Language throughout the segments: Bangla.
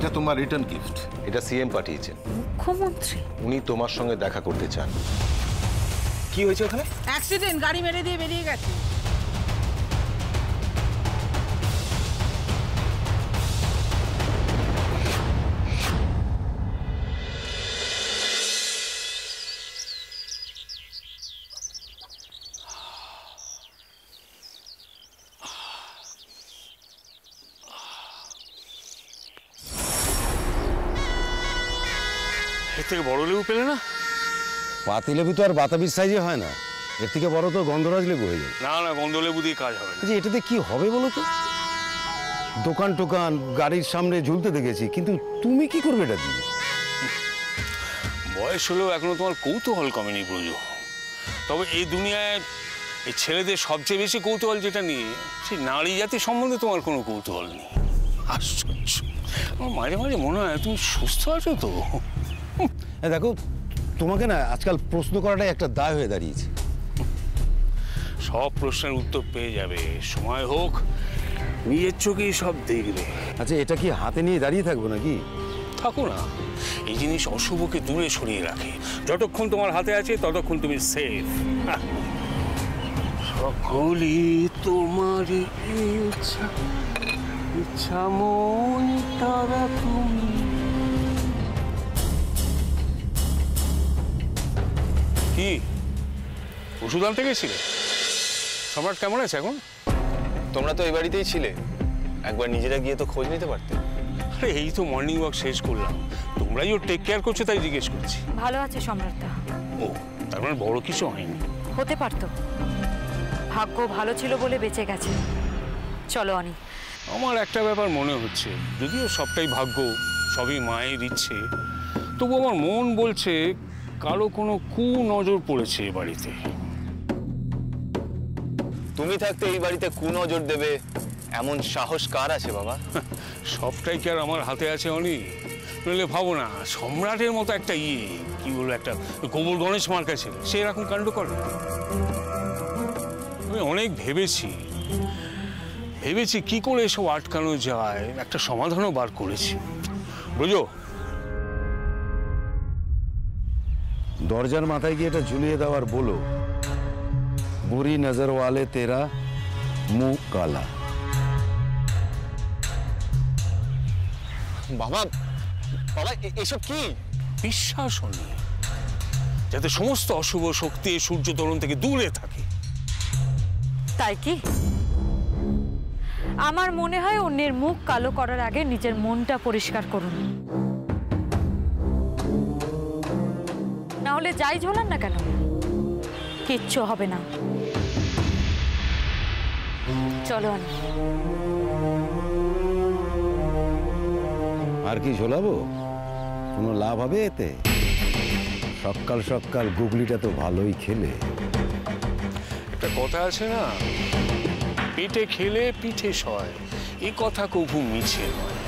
এটা তোমার রিটার্ন গিফট। এটা সিএম পাঠিয়েছেন। মুখ্যমন্ত্রী? উনি তোমার সঙ্গে দেখা করতে চান। কি হয়েছে ওখানে? অ্যাক্সিডেন্ট, গাড়ি মেরে দিয়ে বেরিয়ে গেছে। এর থেকে বড় লেবু পেলে না? পাতি লেবু তো আর বাতাবির সাইজে হয় না, এর থেকে বড় তো গন্ধরাজ লেবু হয়ে যায়। না না, গন্ধ লেবু দিয়ে কাজ হবে না। এটাতে কি হবে বলো তো? দোকান টোকান গাড়ির সামনে ঝুলতে দেখেছি, কিন্তু তুমি কি করবে এটা দিয়ে? বয়স হলেও এখনো তোমার কৌতূহল কমেনি ব্রজু। তবে এই দুনিয়ায় এই ছেলেদের সবচেয়ে বেশি কৌতূহল যেটা নিয়ে, সেই নারী জাতি সম্বন্ধে তোমার কোনো কৌতূহল নেই। আশ্চর্য। আমার মাঝে মাঝে মনে হয় তুমি সুস্থ আছো তো। দেখো, তোমাকে না আজকাল প্রশ্ন করাটাই একটা দায় হয়ে দাঁড়িয়েছে। সব প্রশ্নের উত্তর পেয়ে যাবে, সময় হোক, নিজের চোখেই সব দেখবে। আচ্ছা, এটা কি হাতে নিয়ে দাঁড়িয়ে থাকবো নাকি? থাকো না, এই জিনিস অশুভকে দূরে সরিয়ে রাখে। যতক্ষণ তোমার হাতে আছে ততক্ষণ তুমি সেফ। সকলই তোমার ইচ্ছা, ইচ্ছা মন তারা তুমি। কি ওষুধ আনতে গেছিলে? সম্রাট কেমন আছে এখন? তোমরা তো এই বাড়িতেই ছিলে, একবার নিজেরা গিয়ে তো খোঁজ নিতে পারতে। আরে এই তো মর্নিং ওয়াক শেষ করলাম, তোমরাই ওর টেক কেয়ার করছো তাই জিজ্ঞেস করছি। ভালো আছে সম্রাটদা। ও, তার মানে বড় কিছু হয়নি। হতে পারতো, ভাগ্য ভালো ছিল বলে বেঁচে গেছে। চলো অনি। আমার একটা ব্যাপার মনে হচ্ছে, যদিও সবটাই ভাগ্য, সবই মায়ের ইচ্ছে, তবু আমার মন বলছে কারো কোনো কুনজর পড়েছে এ বাড়িতে। তুমি থাকতে এই বাড়িতে কুনজর দেবে এমন সাহস কার আছে বাবা? সবটাই কি আর আমার হাতে আছে অনি? নইলে ভাবো না, সম্রাটের মতো একটা কি বলবো, একটা গোবর গণেশ মার্কা ছিল, সে এরকম কাণ্ড করে। আমি অনেক ভেবেছি কি করে এসব আটকানো যায়, একটা সমাধানও বার করেছি। বুঝো, দরজার মাথায় গিয়ে এটা ঝুলিয়ে দেওয়ার বলো, বুড়ি নজর ওয়ালে তেরা মুখ কালা। বাবা বাবা, এসব কি? বিশ্বাস হয়নি, যাতে সমস্ত অশুভ শক্তি সূর্য তরুণ থেকে দূরে থাকে। তাই কি? আমার মনে হয় অন্যের মুখ কালো করার আগে নিজের মনটা পরিষ্কার করুন, না হলে যাই ঝোলান না কেন কিচ্ছু হবে না। চলো অনি। আর কি ঝোলাবো? কোনো লাভ হবে এতে? সকাল সকাল গুগলিটা তো ভালোই খেলে। একটা কথা আছে না, পেটে খেলে পিঠে সয়, এই কথা কভু মিছে নয়,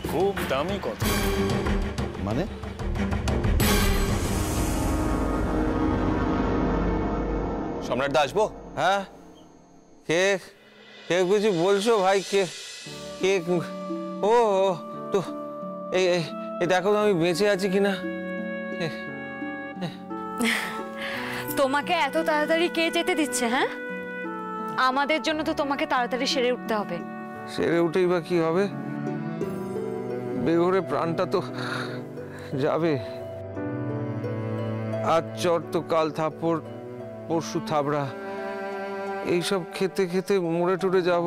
খুব দামি কথা। মানে? সম্রাটদা আসবো? হ্যাঁ, কে কে কিছু বলছো ভাই? কে কে? ও তো এই দেখো তো আমি বেঁচে আছি কিনা। তোমাকে এত তাড়াতাড়ি কে যেতে দিচ্ছে? হ্যাঁ, আমাদের জন্য তো তোমাকে তাড়াতাড়ি সেরে উঠতে হবে। সেরে উঠেই বা কি হবে? বেঘরে প্রাণটা তো যাবে। আজ চর তো কাল থাপ্পড়, পরশু থাবড়া, এইসব খেতে খেতে মরে টরে যাব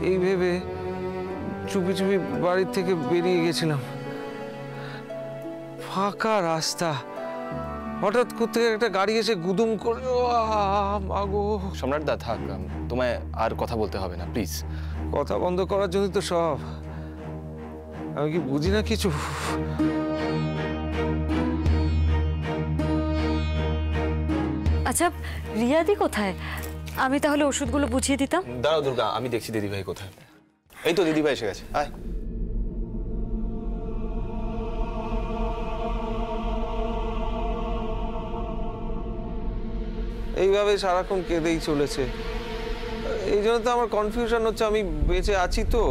এই ভেবে চুপি চুপি বাড়ির থেকে বেরিয়ে গেছিলাম। ফাঁকা রাস্তা, হঠাৎ কোথায় একটা গাড়ি এসে গুদুম করে। মাগো! সম্রাটদা থাক, তোমায় আর কথা বলতে হবে না, প্লিজ। কথা বন্ধ করার জন্য তো সব। আমি কি বুঝি না কিছু? আচ্ছা, রিয়াদি কোথায়? আমি তাহলে ওষুধগুলো বুঝিয়ে দিতাম। দাঁড়াও দুর্গা, আমি দেখছি দিদিভাই কোথায়। এই তো দিদিভাই এসে গেছে, আয়। এইভাবে সারাক্ষণ কেঁদেই চলেছে। এই জন্য তো আমার কনফিউশন হচ্ছে, আমি বেঁচে আছি তো।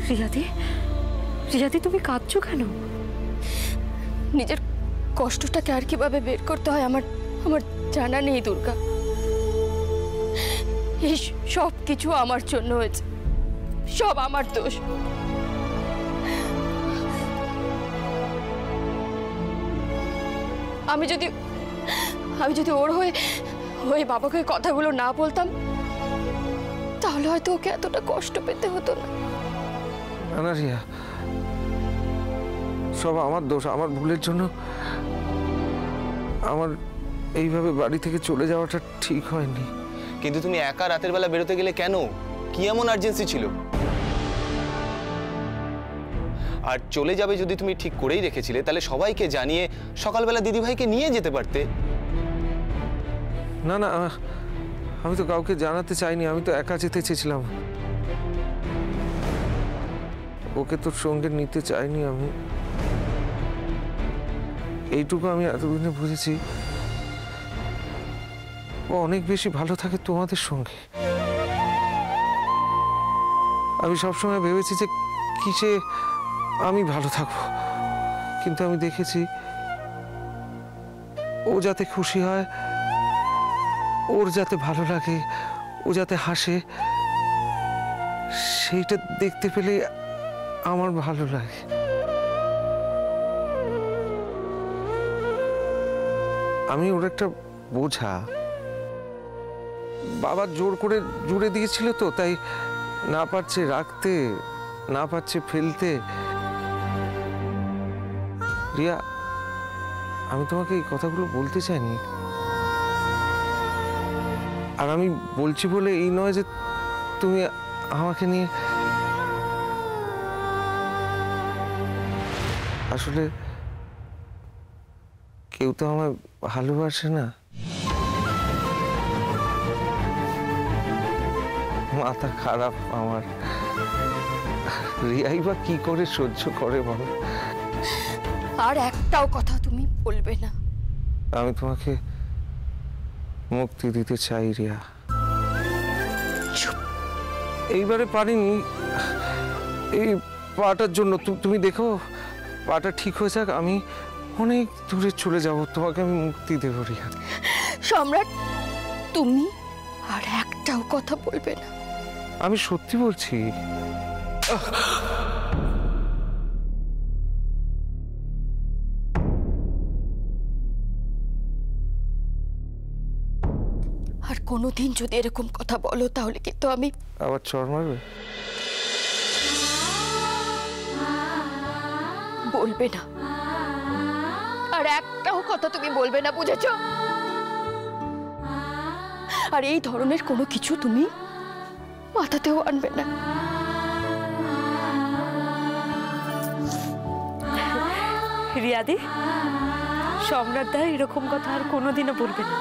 রিয়াদি, রিয়াদি তুমি কাঁদছো কেন? নিজের কষ্টটাকে আর কিভাবে বের করতে হয় আমার আমার জানা নেই দুর্গা। এই সব কিছু আমার জন্য হয়েছে, সব আমার দোষ। আমি যদি ওর হয়ে বাবাকে কথাগুলো না বলতাম তাহলে হয়তো ওকে এতটা কষ্ট পেতে হতো না। না রিয়া, সব আমার দোষ, আমার ভুলের জন্য আমার এইভাবে বাড়ি থেকে চলে যাওয়াটা ঠিক হয়নি। কিন্তু তুমি একা রাতের বেলা বেরোতে গেলে কেন? কি এমন আর্জেন্সি ছিল? আর চলে যাবে যদি তুমি ঠিক করেই রেখেছিলে, তাহলে সবাইকে জানিয়ে সকালবেলা দিদিভাইকে নিয়ে যেতে পারতে। না না, আমি তো কাউকে জানাতে চাইনি, আমি তো একা যেতে চেয়েছিলাম। ওকে তোর সঙ্গে নিতে চাইনি আমি। এইটুকু আমি এতদিনে বুঝেছি, ও অনেক বেশি ভালো থাকে তোমাদের সঙ্গে। আমি সবসময় ভেবেছি যে কিসে আমি ভালো থাকবো, কিন্তু আমি দেখেছি ও যাতে খুশি হয়, ওর যাতে ভালো লাগে, ও যাতে হাসে, সেইটা দেখতে পেলে আমার ভালো লাগে। আমি ওর একটা বোঝা। বাবা জোর করে জুড়ে দিয়েছিল তো, তাই না পারছে রাখতে, না পারছে ফেলতে। রিয়া, আমি তোমাকে এই কথাগুলো বলতে চাইনি। আর আমি বলছি বলে এই নয় যে তুমি আমাকে নিয়ে, আসলে কেউ তো আমায় ভালোবাসে না। মাথা খারাপ আমার। রিয়াই বা কি করে সহ্য করে বলো? আর একটাও কথা তুমি বলবে না। আমি তোমাকে মুক্তি দিতে চাই রিয়া। এইবারে পারিনি, এই পাটার জন্য। তুমি দেখো পাটা ঠিক হয়ে যাক, আমি অনেক দূরে চলে যাব, তোমাকে আমি মুক্তি দেব রিয়া। সম্রাট, তুমি আর একটাও কথা বলবে না। আমি সত্যি বলছি। আর কোনোদিন যদি এরকম কথা বলো তাহলে কিন্তু আমি আবার চড় মারবে? বলবে না, আর একটাও কথা তুমি বলবে না, বুঝেছো? আর এই ধরনের কোনো কিছু তুমি মাথাতেও আনবে না। রিয়াদি, সম্রাট দা এরকম কথা আর কোনোদিনও বলবে না,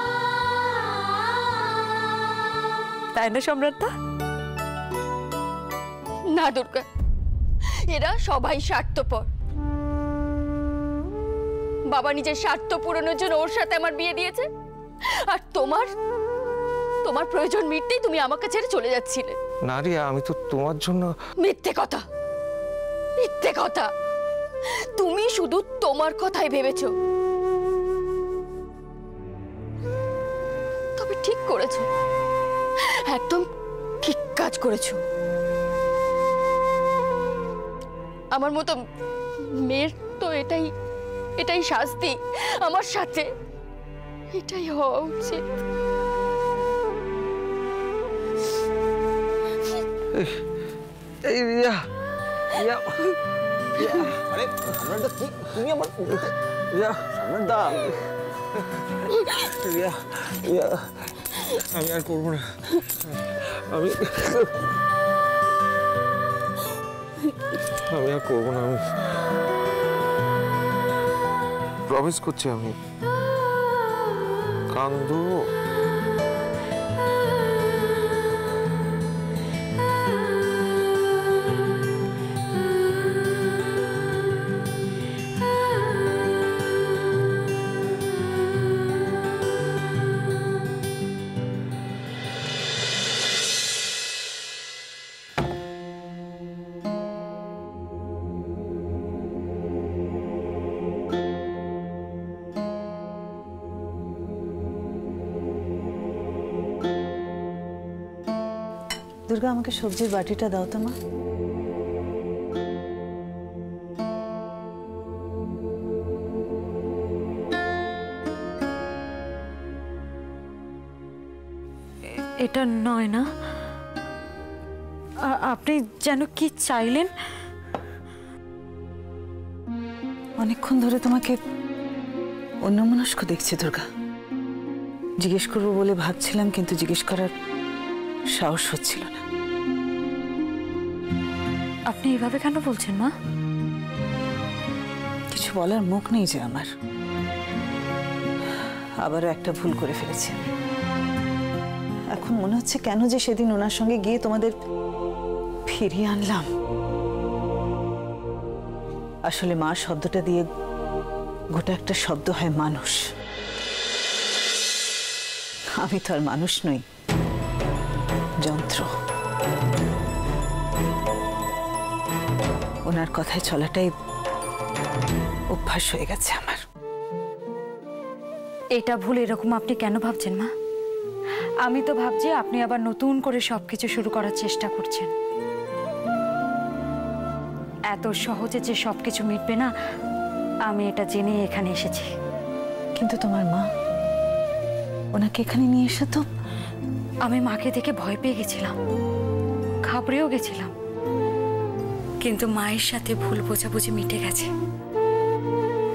তাই না সম্রাট দা? না দুর্গা, এরা সবাই স্বার্থপর। বাবা নিজের স্বার্থ পূরণের জন্য ওর সাথে আমার বিয়ে দিয়েছে, আর তোমার প্রয়োজন মিটতেই তুমি আমাকে ছেড়ে চলে যাচ্ছিলে। না রিয়া, আমি তো তোমার জন্য। মিথ্যে কথা, মিথ্যে কথা। তুমি শুধু তোমার কথাই ভেবেছো। তবে ঠিক করেছো, একদম ঠিক কাজ করেছো। আমার মতো মেয়ের তো এটাই শাস্তি। আমার সাথে এটাই হওয়া উচিত। এই রিয়া, রিয়া, আরে সম্রাটদা, কি তুমি আমার রিয়া, সম্রাটদা? রিয়া, রিয়া, আমি আর করবো না। আমি আর করবো না। আমি প্রমিস করছি, আমি কান্দো। দুর্গা আমাকে সবজির বাটিটা দাও তো মা। এটা নয় না, আপনি যেন কি চাইলেন? অনেকক্ষণ ধরে তোমাকে অন্যমনস্ক দেখছি দুর্গা। জিজ্ঞেস করবো বলে ভাবছিলাম, কিন্তু জিজ্ঞেস করার সাহস হচ্ছিল না। আপনি এভাবে কেন বলছেন মা? কিছু বলার মুখ নেই যে আমার। আবারও একটা ভুল করে ফেলেছি আমি। এখন মনে হচ্ছে কেন যে সেদিন ওনার সঙ্গে গিয়ে তোমাদের ফিরিয়ে আনলাম। আসলে মা শব্দটা দিয়ে গোটা একটা শব্দ হয় মানুষ। আমি তো আর মানুষ নই, যন্ত্র। ওনার কথায় চলাটাই অভ্যাস হয়ে গেছে আমার। এটা ভুল এরকম আপনি কেন ভাবছেন মা? আমি তো ভাবছি আপনি আবার নতুন করে সবকিছু শুরু করার চেষ্টা করছেন। এত সহজে যে সবকিছু মিটবে না, আমি এটা জেনে এখানে এসেছি। কিন্তু তোমার মা, ওনাকে এখানে নিয়ে এসে তো আমি মাকে দেখে ভয় পেয়ে গেছিলাম, ঘাবড়েও গেছিলাম, কিন্তু মায়ের সাথে ভুল বোঝাবুঝি মিটে গেছে।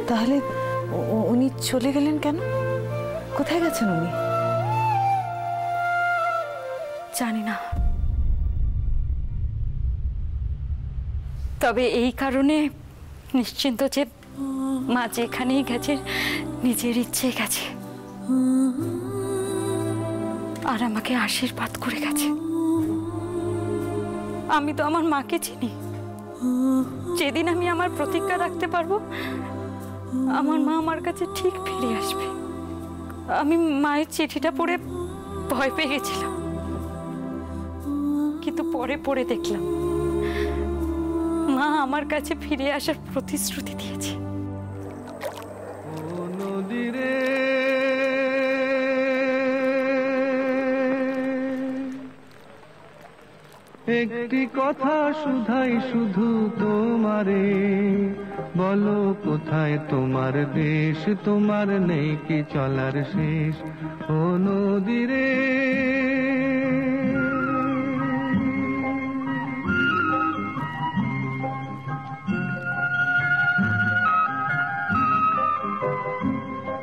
তাহলে উনি চলে গেলেন কেন? কোথায় গেছেন উনি? জানি না, তবে এই কারণে নিশ্চিন্ত যে মা যেখানেই গেছে নিজের ইচ্ছে গেছে, আর আমাকে আশীর্বাদ করে গেছে। আমি তো আমার মাকে চিনি। যেদিন আমি আমার প্রতিজ্ঞা রাখতে পারবো, আমার মা আমার কাছে ঠিক ফিরে আসবে। আমি মায়ের চিঠিটা পড়ে ভয় পেয়ে গেছিলাম, কিন্তু পরে পড়ে দেখলাম মা আমার কাছে ফিরে আসার প্রতিশ্রুতি দিয়েছে। একটি কথা শুধাই শুধু তোমারে, বলো কোথায় তোমার দেশ, তোমার নেই কি চলার শেষ। ও নদী রে,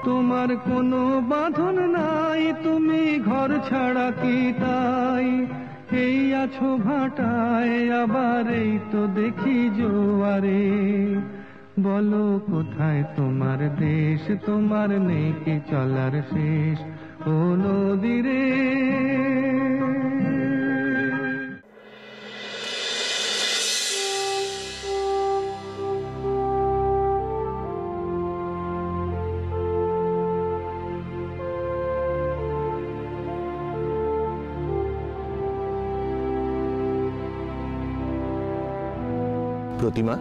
তোমার কোনো বাঁধন নাই, তুমি ঘর ছাড়া কি তাই এই আছো ভাটায়, আবার এই তো দেখি জোয়ারে। বলো কোথায় তোমার দেশ, তোমার নেই কি চলার শেষ। ও নদী রে, প্রতিমা,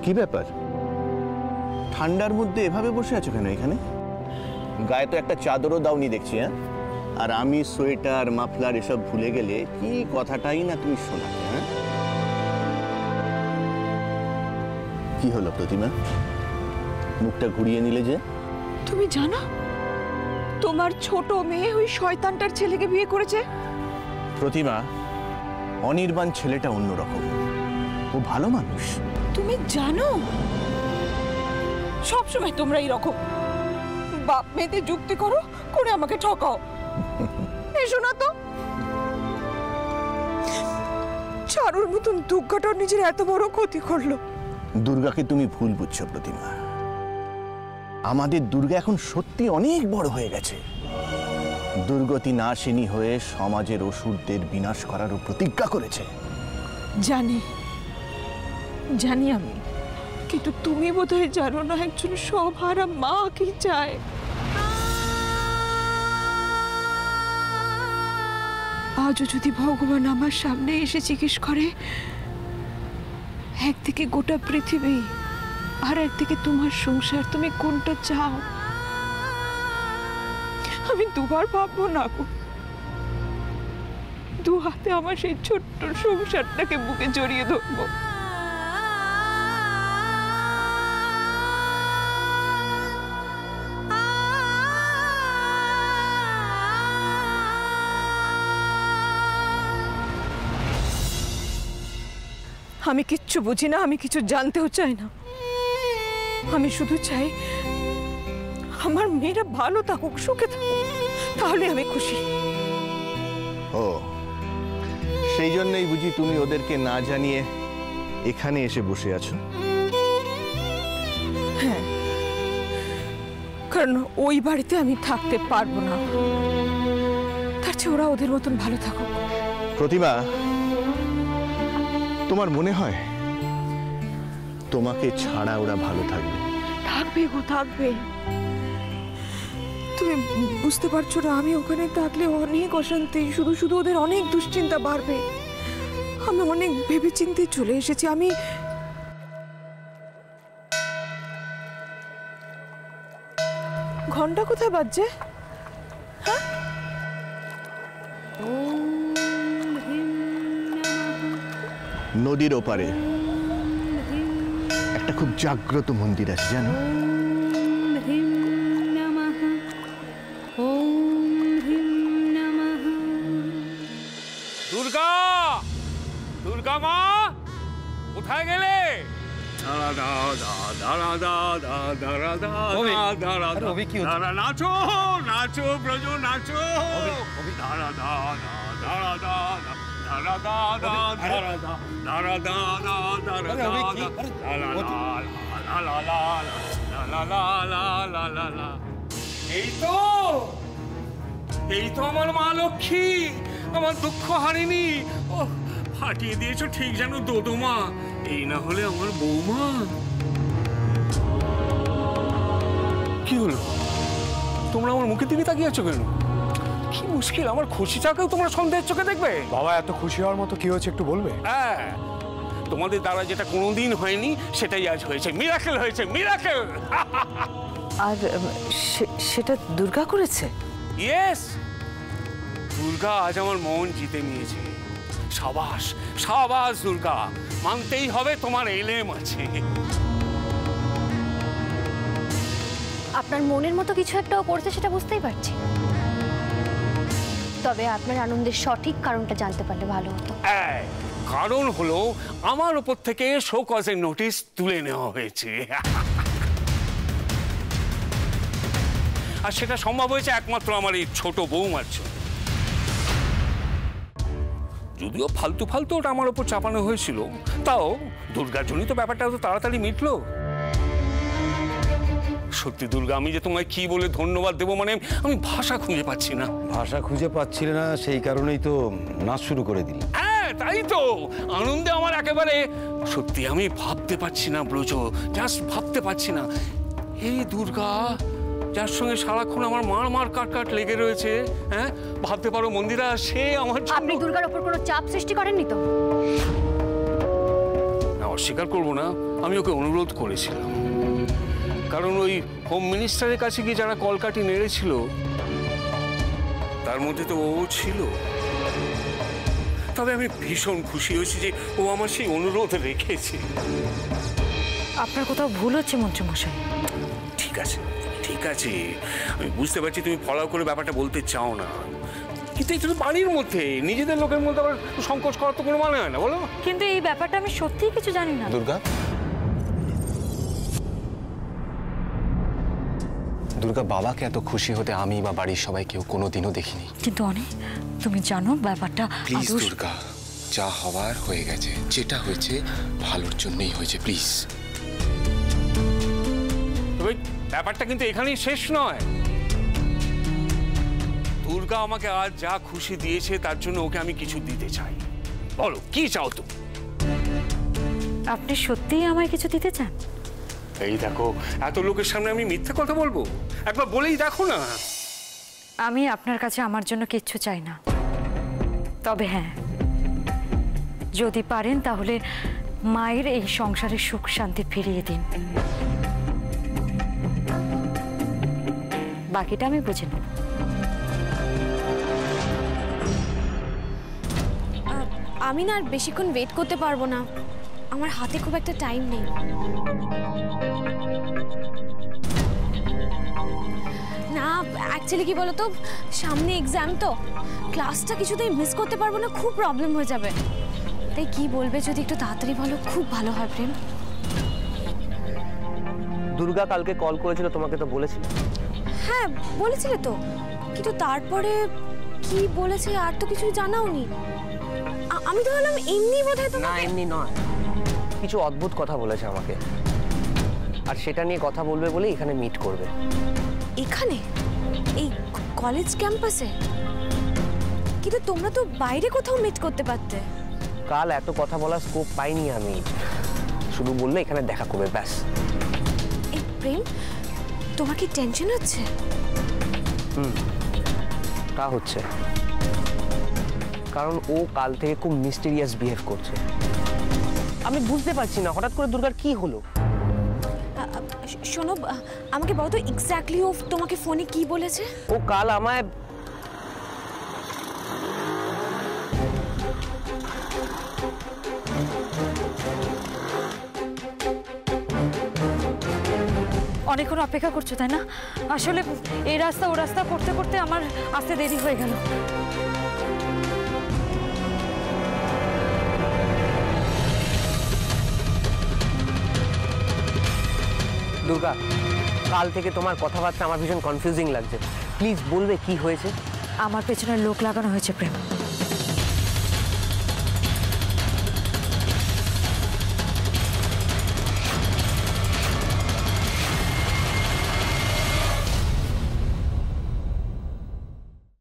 কি ব্যাপার? ঠান্ডার মধ্যে এভাবে বসে আছো কেন এখানে? গায়ে তো একটা চাদরও দাওনি দেখছি। হ্যাঁ, আর আমি সোয়েটার মাফলার এসব ভুলে গেলে কি কথাটাই না তুমি শোনাতে। হ্যাঁ, কি হলো প্রতিমা, মুখটা ঘুরিয়ে নিলে যে? তুমি জানো তোমার ছোট মেয়ে ওই শয়তানটার ছেলেকে বিয়ে করেছে? প্রতিমা, অনির্বাণ ছেলেটা অন্যরকম, ও ভালো মানুষ। তুমি জানো? সব সময় তোমরা এরকম বাপ মেয়েতে যুক্তি করো, করে আমাকে ঠকাও। এসো না তো, চারুর মতন দুর্গাটার নিজের এত বড় ক্ষতি করলো। দুর্গাকে তুমি ভুল বুঝছো প্রতিমা। আমাদের দুর্গা এখন সত্যি অনেক বড় হয়ে গেছে। দুর্গতি নাশিনী হয়ে সমাজের অসুরদের বিনাশ করারও প্রতিজ্ঞা করেছে। জানি জানি আমি, কিন্তু তুমি বোধহয় জানো না একজন সবহারা মা কি চায়। আজও যদি ভগবান আমার সামনে এসে জিজ্ঞেস করে, একদিকে গোটা পৃথিবী আর একদিকে তোমার সংসার, তুমি কোনটা চাও? আমি দুবার ভাববো না গো। দু হাতে আমার সেই ছোট্ট সংসারটাকে বুকে জড়িয়ে ধরবো। আমি কিচ্ছু বুঝি না, আমি কিছু জানতেও চাই না। আমি শুধু চাই আমার মেয়েরা ভালো থাকুক, সুখে থাকুক, তাহলে আমি খুশি। ও, সেই জন্যই বুঝি তুমি ওদেরকে না জানিয়ে এখানে এসে বসে আছো? হ্যাঁ, কারণ ওই বাড়িতে আমি থাকতে পারবো না, তার চেয়ে ওরা ওদের মতন ভালো থাকুক। প্রতিমা, তোমার মনে হয় তোমাকে ছাড়া ওরা ভালো থাকবে? থাকবে গো, থাকবে। তুমি বুঝতে পারছো না, আমি ওখানে থাকলে অনেক অশান্তি, শুধু শুধু ওদের অনেক দুশ্চিন্তা বাড়বে। আমি অনেক ভেবেচিন্তে চলে এসেছি। আমি ঘন্টা কোথায় বাজছে? হ্যাঁ, নদীর ওপারে একটা খুব জাগ্রত মন্দির আছে, জানো? দুর্গা, দুর্গা মা, কোথায় গেলে? নাচো নাচো ব্রজ, নাচো। এই তো, এই তো আমার মা লক্ষ্মী, আমার দুঃখ হারিনি। ও, ফাটিয়ে দিয়েছো ঠিক যেন দোদমা। এই না হলে আমার বৌমা। কি হলো, তোমরা আমার মুখের দিকে তাকিয়ে আছো কেন? কি মুশকিল, আমার খুশিটাকেও তোমরা সন্দেহের চোখে দেখবে? বাবা, এত খুশি হওয়ার মতো কি হয়েছে একটু বলবে? হ্যাঁ, তোমাদের দ্বারা যেটা কোনোদিন হয়নি সেটাই আজ হয়েছে। মিরাকেল হয়েছে, মিরাকেল। আর সেটা দুর্গা করেছে? ইয়েস, দুর্গা আজ আমার মন জিতে নিয়েছে। সাবাস সাবাস দুর্গা, মানতেই হবে তোমার এলেম আছে। আপনার মনের মতো কিছু একটা করছে সেটা বুঝতেই পারছি, তবে আপনার আনন্দের সঠিক কারণটা জানতে পারলে ভালো হতো। কারণ হলো আমার উপর থেকে শো কজের নোটিশ তুলে নেওয়া হয়েছে। আর সেটা সম্ভব হয়েছে একমাত্র আমার এই ছোট বৌমার জন্য। যদিও ফালতু ফালতু ওটা আমার উপর চাপানো হয়েছিল, তাও দুর্গার জন্যই তো ব্যাপারটা তো তাড়াতাড়ি মিটলো। সত্যি দুর্গা, আমি যে তোমায় কি বলে ধন্যবাদ দেবো, মানে আমি ভাষা খুঁজে পাচ্ছি না। ভাষা খুঁজে পাচ্ছিলে না, সেই কারণেই তো নাচ শুরু করে দিলে। হ্যাঁ, তাই তো, আনন্দে আমার একেবারে সত্যি আমি ভাবতে পারছি না ব্রজ, জাস্ট ভাবতে পারছি না। এই দুর্গা, যার সঙ্গে সারাক্ষণ আমার মার কাট লেগে রয়েছে, হ্যাঁ, ভাবতে পারো মন্দিরা, সে আমার। আপনি দুর্গার উপর কোনো চাপ সৃষ্টি করেননি তো? না, অস্বীকার করবো না, আমি ওকে অনুরোধ করেছিলাম। কারণ ওই হোম মিনিস্টারের কাছে গিয়ে যারা কলকাঠি নেড়েছিল তার মধ্যে তো ও ছিল। তবে আমি ভীষণ খুশি হয়েছি যে ও আমার সেই অনুরোধ রেখেছে। আপনার কোথাও ভুল হচ্ছে মন্ত্রীমশাই। ঠিক আছে, ঠিক আছে, আমি বুঝতে পারছি তুমি ফলো করে ব্যাপারটা বলতে চাও না, কিন্তু এটা তো বাড়ির মধ্যে, নিজেদের লোকের মধ্যে আবার সংকোচ করার তো কোনো মানে হয় না, বলো? কিন্তু এই ব্যাপারটা আমি সত্যিই কিছু জানি না। দুর্গা, দুর্গা, বাবাকে এত খুশি হতে আমি বা বাড়ির সবাই কেউ কোনোদিনও দেখিনি। কিন্তু অনেক, তুমি জানো ব্যাপারটা। প্লিজ দুর্গা, যা হওয়ার হয়ে গেছে, যেটা হয়েছে ভালোর জন্যই হয়েছে, প্লিজ। তবে ব্যাপারটা কিন্তু এখানেই শেষ নয়। দুর্গা আমাকে আজ যা খুশি দিয়েছে তার জন্য ওকে আমি কিছু দিতে চাই। বলো কি চাও তুমি? আপনি সত্যিই আমায় কিছু দিতে চান? এই দেখো, এত লোকের সামনে আমি মিথ্যে কথা বলবো? একবার বলেই দেখো না। আমি আপনার কাছে আমার জন্য কিচ্ছু চাই না, তবে হ্যাঁ, যদি পারেন তাহলে মায়ের এই সংসারের সুখ শান্তি ফিরিয়ে দিন। বাকিটা আমি বুঝে নেব। আমি না আর বেশিক্ষণ ওয়েট করতে পারবো না, আমার হাতে খুব একটা টাইম নেই। না অ্যাকচুয়ালি কি বলো তো, সামনে এক্সাম তো, ক্লাসটা কিছুতেই মিস করতে পারবো না, খুব প্রবলেম হয়ে যাবে। তাই কি বলবে যদি একটু তাড়াতাড়ি বলো, খুব ভালো হয় প্রেম। দুর্গা কালকে কল করেছিল, তোমাকে তো বলেছিল। হ্যাঁ বলেছিলে তো, কিন্তু তারপরে কি বলেছে আর তো কিছু জানাওনি। আমি তো ভাবলাম এমনি বোধহয়। না এমনি নয়, কিছু অদ্ভুত কথা বলেছে আমাকে, আর সেটা নিয়ে কথা বলবে বলে এখানে মিট করবে। এখানে এই কলেজ ক্যাম্পাসে? কিন্তু তোমরা তো বাইরে কোথাও মিট করতে পারতে। কাল এত কথা বলার স্কোপ পাইনি আমি, শুধু বললে এখানে দেখা করবে ব্যাস। এই প্রেম, তোমার কি টেনশন হচ্ছে? তা হচ্ছে, কারণ ও কাল থেকে খুব মিস্টেরিয়াস বিহেভ করছে। আমি বুঝতে পারছি না হঠাৎ করে দুর্গার কি হলো। শোনো, আমাকে বলো তো এক্স্যাক্টলি ও তোমাকে ফোনে কি বলেছে? ও কাল আমায় অনেকক্ষণ অপেক্ষা করছো তাই না? আসলে এই রাস্তা ও রাস্তা করতে করতে আমার আসতে দেরি হয়ে গেল। দুর্গা, কাল থেকে তোমার কথাবার্তা আমার ভীষণ কনফিউজিং লাগছে, প্লিজ বলবে কি হয়েছে? আমার পেছনে লোক লাগানো হয়েছে প্রেম।